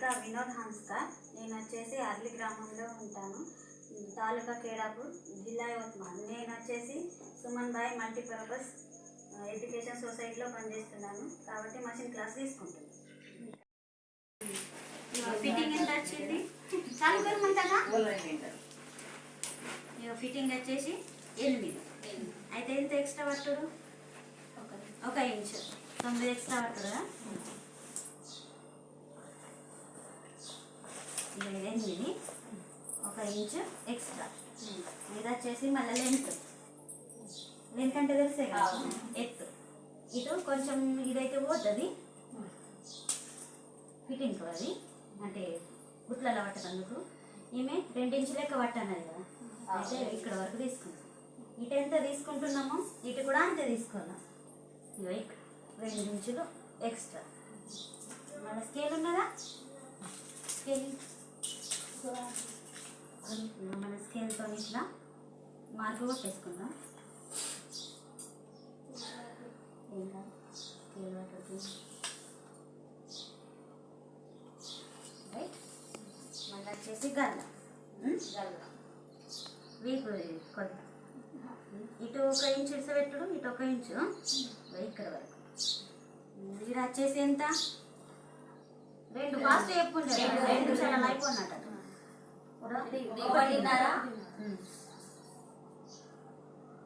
బాలిక వినోద్ హన్స్కర్. నేను వచ్చేసి అర్లి గ్రామంలో ఉంటాను, తాలూకా కేడాపూర్, జిల్లా యవత్మాల్. నేను వచ్చేసి సుమన్ బాయ్ మల్టీపర్పస్ ఎడ్యుకేషన్ సొసైటీలో పనిచేస్తున్నాను కాబట్టి మషిన్ క్లాస్ తీసుకుంటున్నాను. ఫిట్టింగ్ ఎంత వచ్చింది చాలు పేరుమంటారా? ఫిట్టింగ్ వచ్చేసి 8. అయితే ఎంత ఎక్స్ట్రా పట్టుడు? 1 ఇంచు 9 ఎక్స్ట్రా పట్టుడు కదా. 8, 1 ఇంచు ఎక్స్ట్రా. ఇది వచ్చేసి మళ్ళీ లెంత్ అంటే తెలిసే కదా, ఎత్తు. ఇటు కొంచెం ఇదైతే పోతుంది ఫిట్టింగ్ అది, అంటే గుట్లలో పట్టనందుకు. ఈమె 2 ఇంచులు లెక్క పట్టన్నది కదా, అయితే ఇక్కడ వరకు తీసుకుంటాం. ఇటు ఎంత తీసుకుంటున్నామో ఇటు కూడా అంతే తీసుకోవాలి. ఇక్కడ 2 ఇంచులు ఎక్స్ట్రా. మన స్కేల్ ఉన్నదా? స్కేల్ మన స్కేల్తో ఇట్లా మార్పు కొట్టేసుకుందాం. Scale పట్టుతుంది right. మళ్ళీ వచ్చేసి గల్ల వీపు కొద్ది ఇటు 1 ఇంచు ఇడసపెట్టుడు, ఇటు 1 ఇంచు ఇక్కడ వరకు. ఇది వచ్చేసి ఎంత? 2 ఫాస్ట్ చెప్పుకుంటే 2 నిమిషాలు అయిపోయినట్టు. 1.5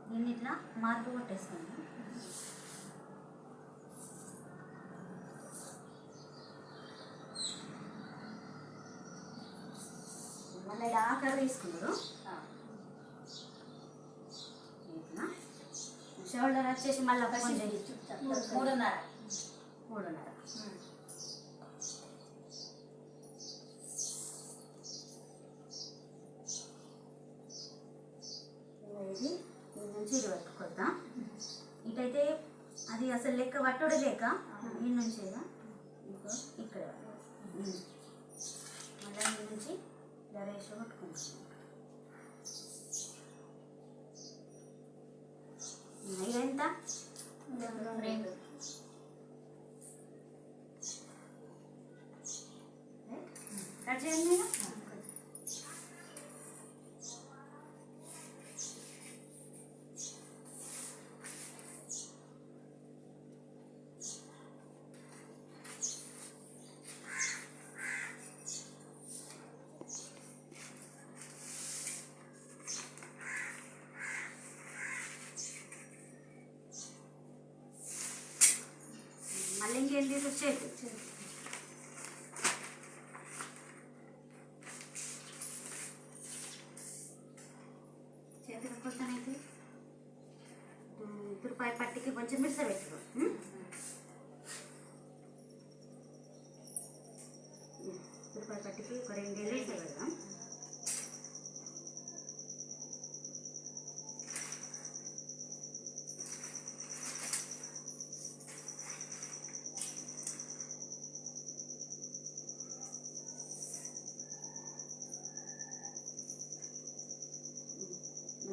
దీన్ని ఇట్లా మార్పు కొట్టేసుకుందాం. మళ్ళీ ఇలా ఆకర తీసుకున్నాడు. షోల్డర్ వచ్చేసి మళ్ళీ 3.5. ఇది నుంచి ఇది వరకు కొద్దాం. ఇటైతే అది అసలు లెక్క పట్టుడు లేక ఈ నుంచి ఇక్కడ మళ్ళీ ఈ నుంచి రేష పట్టుకుంటాం. ఇదెంత? 2. కట్ చేయండి. మళ్ళీ ఇంకేం తీసుకొచ్చేది చేతికి కొత్తనైతే రూపాయి పట్టికి కొంచెం మిక్స పెట్టుకో. రూపాయి పట్టికి ఒక 2 ఏళ్ళు ఇట్లా పెడదాం.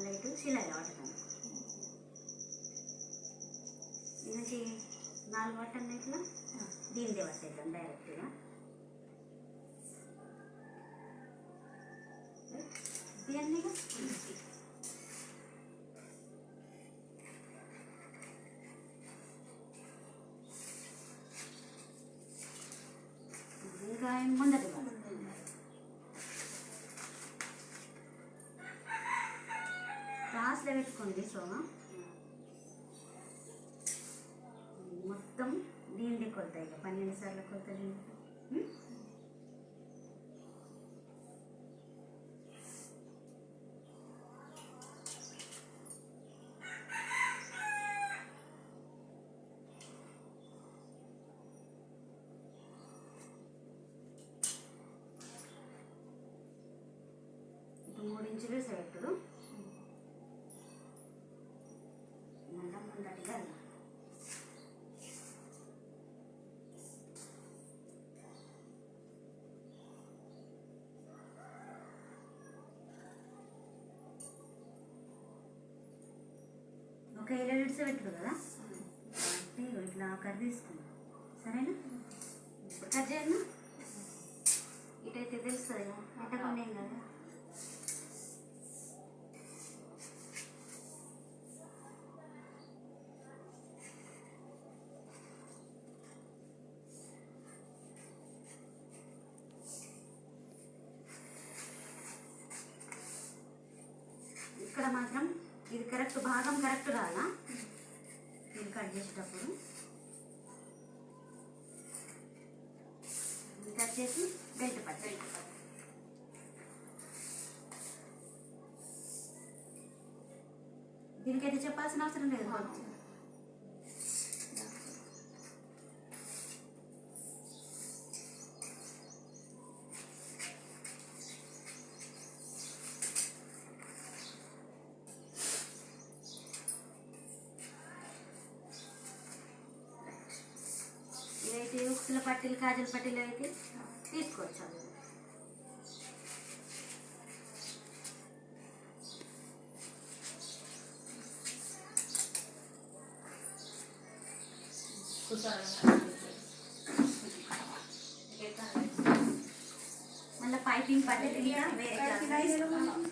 లైట్ సిలాయి పట్టడం నుంచి 4 బట్టలు ఇట్లా దీనిదే పట్టేద్దాం డైరెక్ట్గా. ఇవన్నీ ఇంకా ముందటి క్లాస్లో పెట్టుకోండి. సోమ మొత్తం దీనిది కొలత, ఇక 12 సార్లు కొలత దీనికి. ఇప్పుడు 3 ఇంచులు సెవెట్టుడు. ముందటిగా ఒక 7 మినిట్స్ పెట్టుడు కదా, ఇట్లా కర్రీ తీసుకున్నాం. సరేనా? ఇప్పుడు కట్ చేయను. ఇటైతే తెలుస్తుంది కదా, పెట్టకుండా ఏం కదా. ఇక్కడ మాత్రం ఇది కరెక్ట్ భాగం కరెక్ట్ రాలా ఇది కట్ చేసేటప్పుడు. ఇది వచ్చేసి బెల్ట్ పట్టు. దీనికైతే చెప్పాల్సిన అవసరం లేదు. ఇదైతే ఉక్సుల పట్టీలు కాజల్ పట్టీలు అయితే తీసుకోవచ్చు. మళ్ళీ పైపింగ్ పట్టీలు వేరే